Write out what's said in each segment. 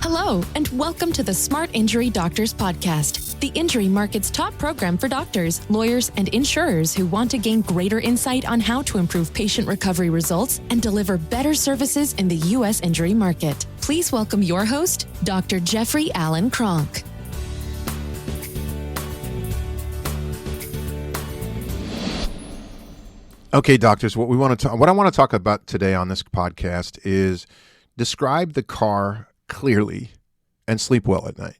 Hello, and welcome to the Smart Injury Doctors Podcast, the injury market's top program for doctors, lawyers, and insurers who want to gain greater insight on how to improve patient recovery results and deliver better services in the U.S. injury market. Please welcome your host, Dr. Jeffrey Allen Kronk. Okay, doctors, what I want to talk about today on this podcast is describe the car clearly and sleep well at night.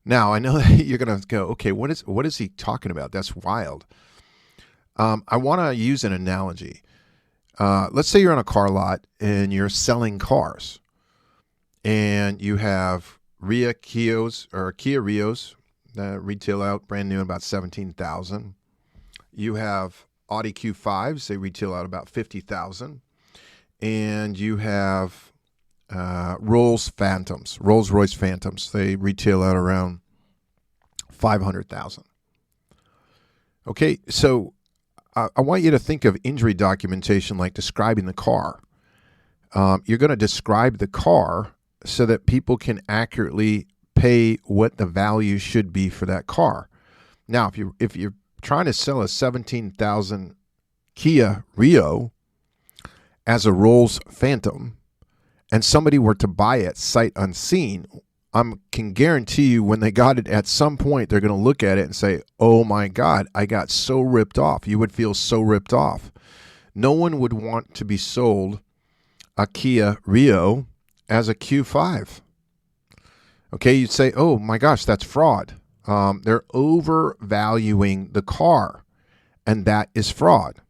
Now, I know that you're going to go, okay, what is he talking about? That's wild. I want to use an analogy. Let's say you're on a car lot and you're selling cars, and you have Kia Rios that retail out brand new about $17,000. You have Audi Q5s, they retail out about $50,000, and you have Rolls-Royce Phantoms. They retail out around $500,000. Okay, so I want you to think of injury documentation like describing the car. You're going to describe the car so that people can accurately pay what the value should be for that car. Now, if you're trying to sell a $17,000 Kia Rio as a Rolls Phantom, and somebody were to buy it sight unseen, I can guarantee you when they got it, at some point they're going to look at it and say, oh my God, I got so ripped off. You would feel so ripped off. No one would want to be sold a Kia Rio as a Q5. Okay, you'd say, oh my gosh, that's fraud. They're overvaluing the car, and that is fraud.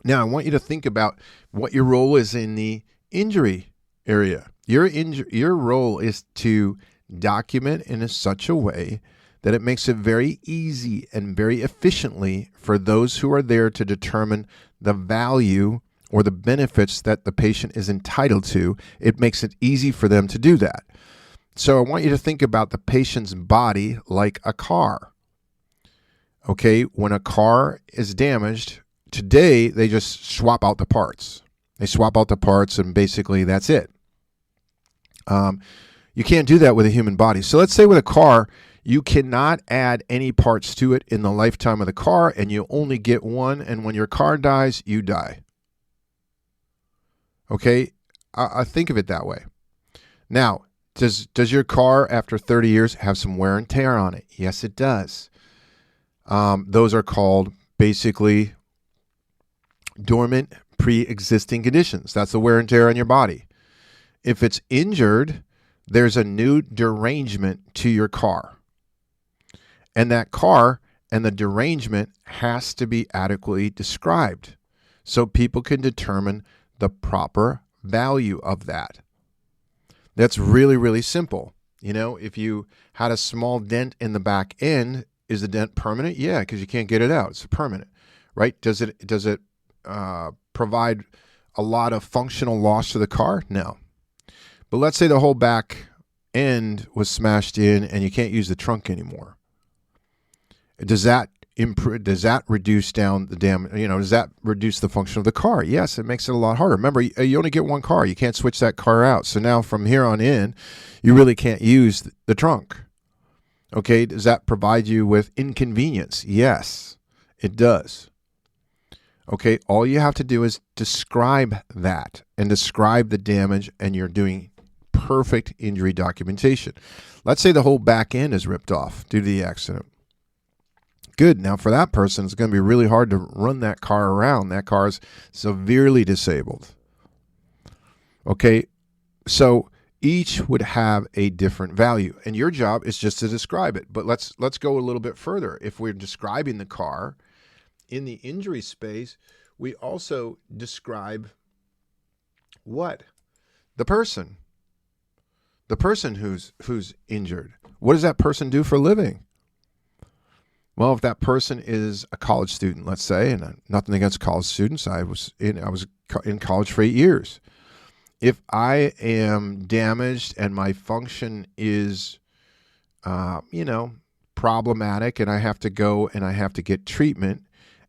Now, I want you to think about what your role is in the injury area. Your role is to document in such a way that it makes it very easy and very efficiently for those who are there to determine the value or the benefits that the patient is entitled to. It makes it easy for them to do that. So I want you to think about the patient's body like a car. Okay, when a car is damaged, today they just swap out the parts. They swap out the parts and basically that's it. You can't do that with a human body. So let's say with a car, you cannot add any parts to it in the lifetime of the car, and you only get one, and when your car dies, you die. Okay, I think of it that way. Now, does your car after 30 years have some wear and tear on it? Yes, it does. Those are called basically dormant pre-existing conditions. That's the wear and tear on your body. If it's injured, there's a new derangement to your car. And that car and the derangement has to be adequately described so people can determine the proper value of that. That's really, really simple. You know, if you had a small dent in the back end, is the dent permanent? Yeah, because you can't get it out. It's permanent, right? Does it provide a lot of functional loss to the car? No. But let's say the whole back end was smashed in and you can't use the trunk anymore. Does that reduce down the damage? Does that reduce the function of the car? Yes, it makes it a lot harder. Remember, you only get one car. You can't switch that car out. So now from here on in, you really can't use the trunk. Okay, does that provide you with inconvenience? Yes, it does. Okay, all you have to do is describe that and describe the damage, and you're doing perfect injury documentation. Let's say the whole back end is ripped off due to the accident. Good. Now, for that person, it's going to be really hard to run that car around. That car is severely disabled. Okay, so each would have a different value, and your job is just to describe it. But let's go a little bit further. If we're describing the car in the injury space, we also describe what? The person who's injured. What does that person do for a living? Well, if that person is a college student, let's say, and nothing against college students, I was in college for 8 years. If I am damaged and my function is, problematic, and I have to go and I have to get treatment,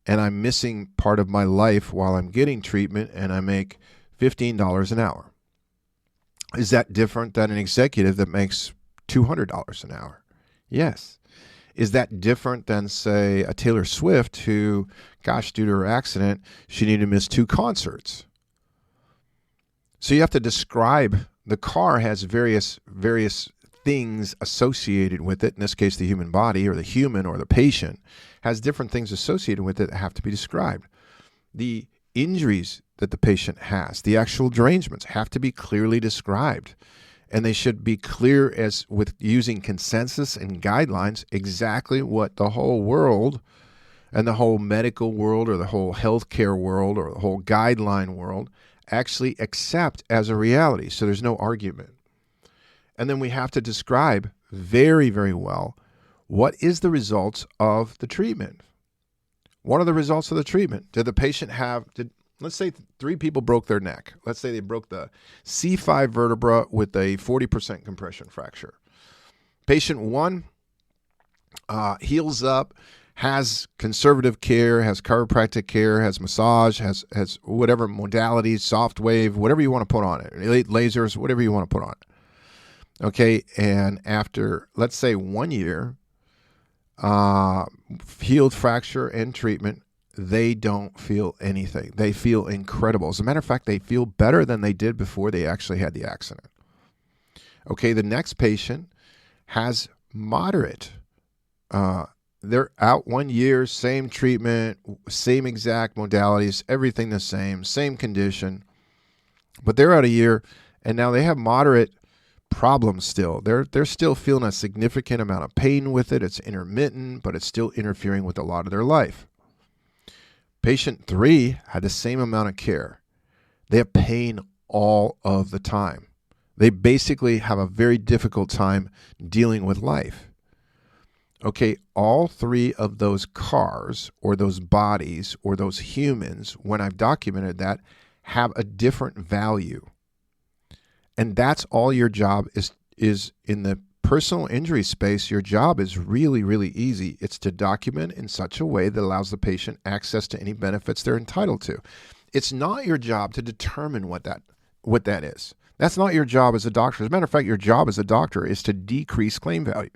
and I'm missing part of my life while I'm getting treatment, and I make $15 an hour. Is that different than an executive that makes $200 an hour? Yes. Is that different than, say, a Taylor Swift who, gosh, due to her accident, she needed to miss 2 concerts? So you have to describe, the car has various things associated with it. In this case, the human body, or the human, or the patient has different things associated with it that have to be described. The injuries that the patient has, the actual derangements, have to be clearly described. And they should be clear, as with using consensus and guidelines, exactly what the whole world and the whole medical world, or the whole healthcare world, or the whole guideline world actually accept as a reality. So there's no argument. And then we have to describe very, very well, what is the results of the treatment? What are the results of the treatment? Did the patient let's say 3 people broke their neck. Let's say they broke the C5 vertebra with a 40% compression fracture. Patient 1 heals up, has conservative care, has chiropractic care, has massage, has whatever modalities, soft wave, whatever you want to put on it, lasers, whatever you want to put on it. Okay, and after, let's say, 1 year, healed fracture and treatment, they don't feel anything. They feel incredible. As a matter of fact, they feel better than they did before they actually had the accident. Okay, the next patient has moderate. They're out 1 year, same treatment, same exact modalities, everything the same condition. But they're out a year, and now they have moderate problems still. They're still feeling a significant amount of pain with it. It's intermittent, but it's still interfering with a lot of their life. Patient 3 had the same amount of care. They have pain all of the time. They basically have a very difficult time dealing with life. Okay, all 3 of those cars, or those bodies, or those humans, when I've documented that, have a different value. And that's all your job is in the personal injury space. Your job is really, really easy. It's to document in such a way that allows the patient access to any benefits they're entitled to. It's not your job to determine what that is. That's not your job as a doctor. As a matter of fact, your job as a doctor is to decrease claim value.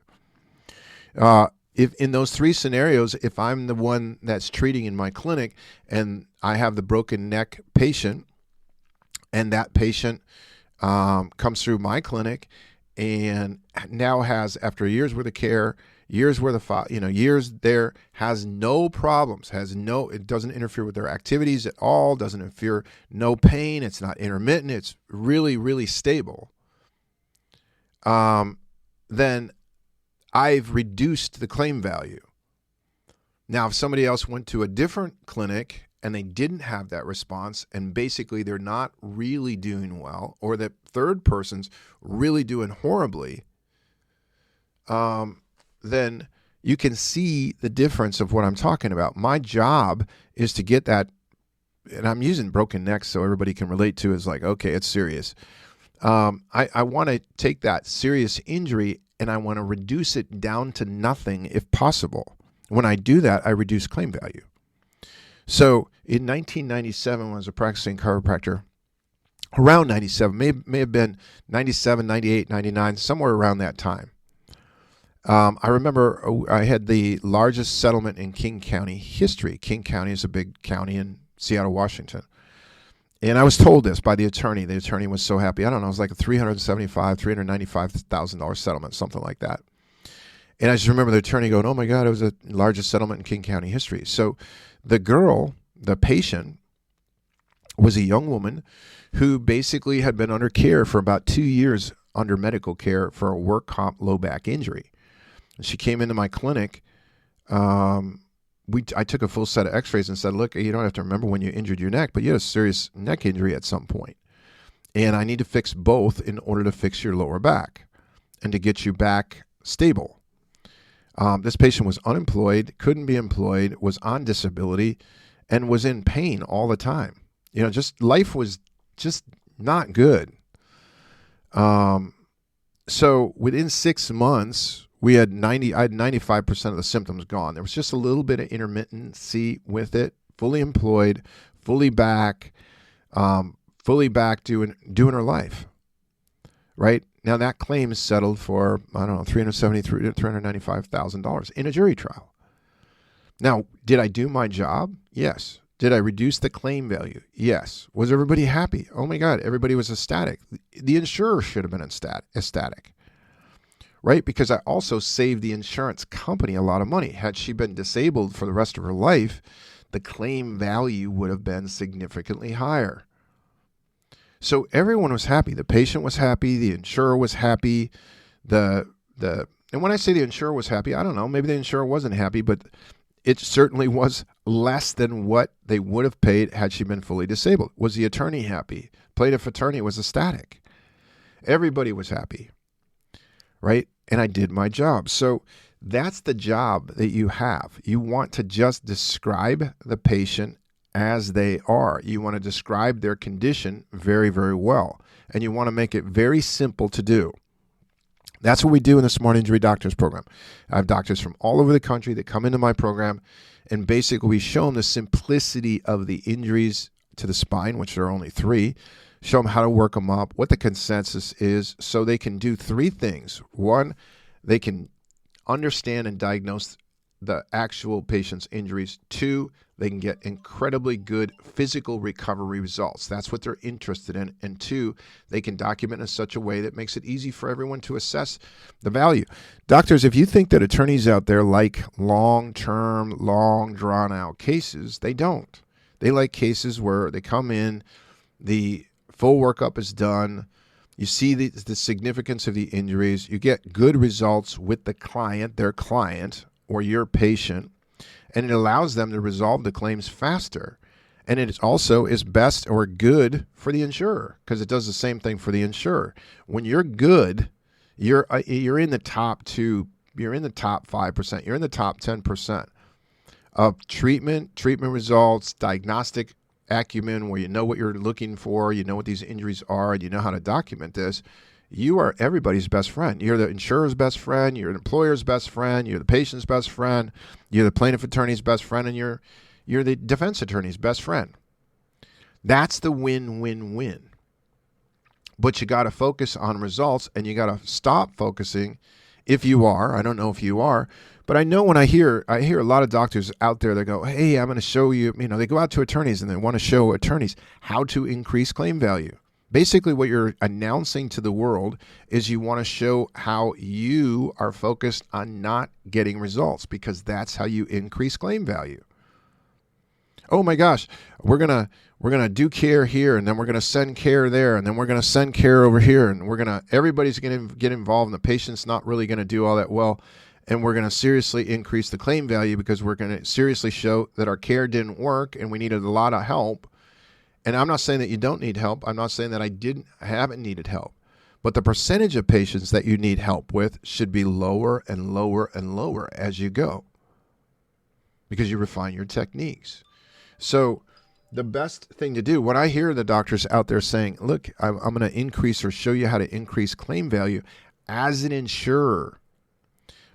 If in those 3 scenarios, if I'm the one that's treating in my clinic and I have the broken neck patient, and that patient comes through my clinic and now has, after a year's worth of care, years there, has no problems, it doesn't interfere with their activities at all, doesn't interfere, no pain, it's not intermittent, it's really, really stable, then I've reduced the claim value. Now, if somebody else went to a different clinic and they didn't have that response, and basically they're not really doing well, or the third person's really doing horribly, then you can see the difference of what I'm talking about. My job is to get that, and I'm using broken necks so everybody can relate to, is like, okay, it's serious. I want to take that serious injury and I want to reduce it down to nothing if possible. When I do that, I reduce claim value. So in 1997, when I was a practicing chiropractor, around 97, may have been 97, 98, 99, somewhere around that time. I remember I had the largest settlement in King County history. King County is a big county in Seattle, Washington. And I was told this by the attorney. The attorney was so happy. I don't know, it was like a $395,000 settlement, something like that. And I just remember the attorney going, oh my God, it was the largest settlement in King County history. So the girl, the patient, was a young woman who basically had been under care for about 2 years, under medical care for a work comp low back injury. And she came into my clinic. I took a full set of x-rays and said, look, you don't have to remember when you injured your neck, but you had a serious neck injury at some point. And I need to fix both in order to fix your lower back and to get you back stable. This patient was unemployed, couldn't be employed, was on disability, and was in pain all the time. You know, just life was just not good. So within 6 months, I had 95% of the symptoms gone. There was just a little bit of intermittency with it. Fully employed, fully back doing her life. right? Now that claim is settled for, I don't know, $395,000 in a jury trial. Now, did I do my job? Yes. Did I reduce the claim value? Yes. Was everybody happy? Oh my God, everybody was ecstatic. The insurer should have been ecstatic, right? Because I also saved the insurance company a lot of money. Had she been disabled for the rest of her life, the claim value would have been significantly higher. So everyone was happy. The patient was happy. The insurer was happy. And when I say the insurer was happy, I don't know, maybe the insurer wasn't happy, but it certainly was less than what they would have paid had she been fully disabled. Was the attorney happy? Plaintiff attorney was ecstatic. Everybody was happy, right? And I did my job. So that's the job that you have. You want to just describe the patient as they are. You want to describe their condition very, very well. And you want to make it very simple to do. That's what we do in the Smart Injury Doctors program. I have doctors from all over the country that come into my program, and basically we show them the simplicity of the injuries to the spine, which are only 3, show them how to work them up, what the consensus is, so they can do 3 things. 1, they can understand and diagnose the actual patient's injuries. 2, they can get incredibly good physical recovery results. That's what they're interested in. And 2, they can document in such a way that makes it easy for everyone to assess the value. Doctors, if you think that attorneys out there like long-term, long, drawn-out cases, they don't. They like cases where they come in, the full workup is done, you see the significance of the injuries, you get good results with the client, their client, or your patient, and it allows them to resolve the claims faster. And it also is best or good for the insurer because it does the same thing for the insurer. When you're good, you're in the top 2, you're in the top 5%, you're in the top 10% of treatment results, diagnostic acumen, where you know what you're looking for, you know what these injuries are, and you know how to document this. You are everybody's best friend. You're the insurer's best friend. You're the employer's best friend. You're the patient's best friend. You're the plaintiff attorney's best friend, and you're the defense attorney's best friend. That's the win-win-win. But you got to focus on results, and you got to stop focusing. If you are, I don't know if you are, but I know when I hear a lot of doctors out there that go, "Hey, I'm going to show you." They go out to attorneys and they want to show attorneys how to increase claim value. Basically, what you're announcing to the world is you want to show how you are focused on not getting results, because that's how you increase claim value. Oh my gosh, we're gonna do care here, and then we're gonna send care there, and then we're gonna send care over here, and everybody's gonna get involved, and the patient's not really gonna do all that well, and we're gonna seriously increase the claim value because we're gonna seriously show that our care didn't work and we needed a lot of help. And I'm not saying that you don't need help. I'm not saying that I haven't needed help. But the percentage of patients that you need help with should be lower and lower and lower as you go, because you refine your techniques. So the best thing to do, when I hear the doctors out there saying, look, I'm going to increase or show you how to increase claim value as an insurer,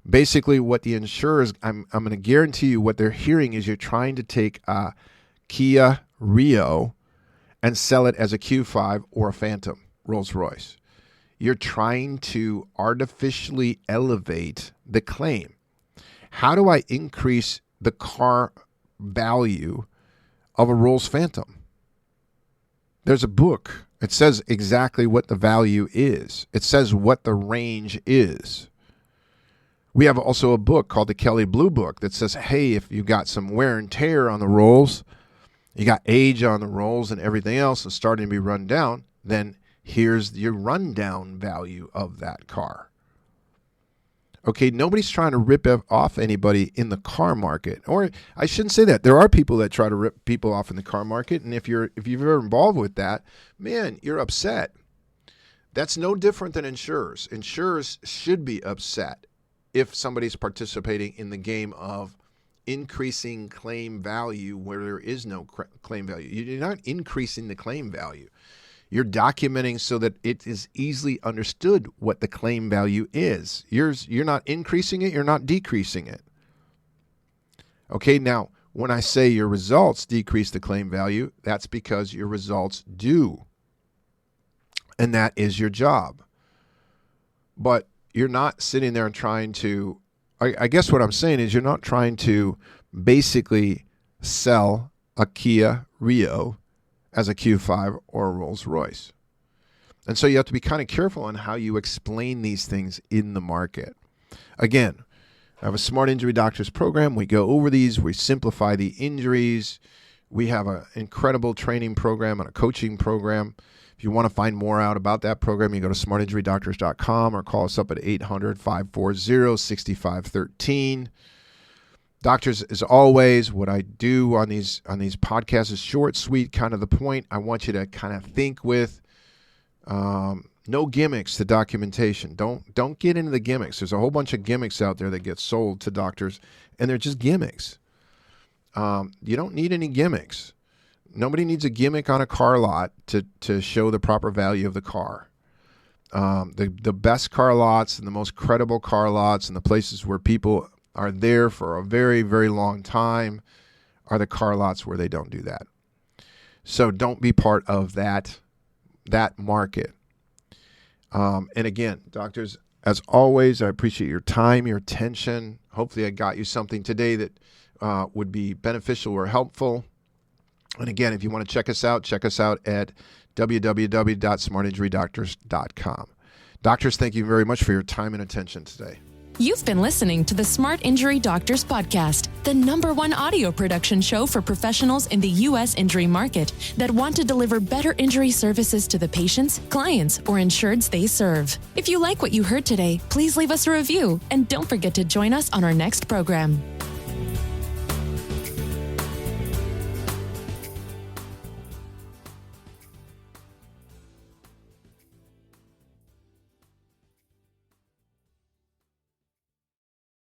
basically what the insurers, I'm going to guarantee you what they're hearing is you're trying to take a Kia Rio and sell it as a Q5 or a Phantom Rolls-Royce. You're trying to artificially elevate the claim. How do I increase the car value of a Rolls Phantom? There's a book. It says exactly what the value is. It says what the range is. We have also a book called the Kelley Blue Book that says, hey, if you got some wear and tear on the Rolls, you got age on the Rolls and everything else is starting to be run down, then here's your rundown value of that car. Okay, nobody's trying to rip off anybody in the car market. Or I shouldn't say that. There are people that try to rip people off in the car market, and if you're ever involved with that, man, you're upset. That's no different than insurers. Insurers should be upset if somebody's participating in the game of increasing claim value where there is no claim value. You're not increasing the claim value. You're documenting so that it is easily understood what the claim value is. You're not increasing it, you're not decreasing it. Okay, now, when I say your results decrease the claim value, that's because your results do. And that is your job. but you're not sitting there and trying to, I guess what I'm saying is you're not trying to basically sell a Kia Rio as a Q5 or a Rolls Royce. And so you have to be kind of careful on how you explain these things in the market. Again, I have a Smart Injury Doctors program. We go over these. We simplify the injuries. We have an incredible training program and a coaching program. If you want to find more out about that program, you go to smartinjurydoctors.com or call us up at 800-540-6513. Doctors, as always, what I do on these podcasts is short, sweet, kind of the point. I want you to kind of think with no gimmicks to documentation. Don't get into the gimmicks. There's a whole bunch of gimmicks out there that get sold to doctors, and they're just gimmicks. You don't need any gimmicks. Nobody needs a gimmick on a car lot to show the proper value of the car. The best car lots and the most credible car lots and the places where people are there for a very, very long time are the car lots where they don't do that. So don't be part of that market. And again, doctors, as always, I appreciate your time, your attention. Hopefully I got you something today that would be beneficial or helpful. And again, if you want to check us out at www.smartinjurydoctors.com. Doctors, thank you very much for your time and attention today. You've been listening to the Smart Injury Doctors Podcast, the #1 audio production show for professionals in the U.S. injury market that want to deliver better injury services to the patients, clients, or insureds they serve. If you like what you heard today, please leave us a review and don't forget to join us on our next program.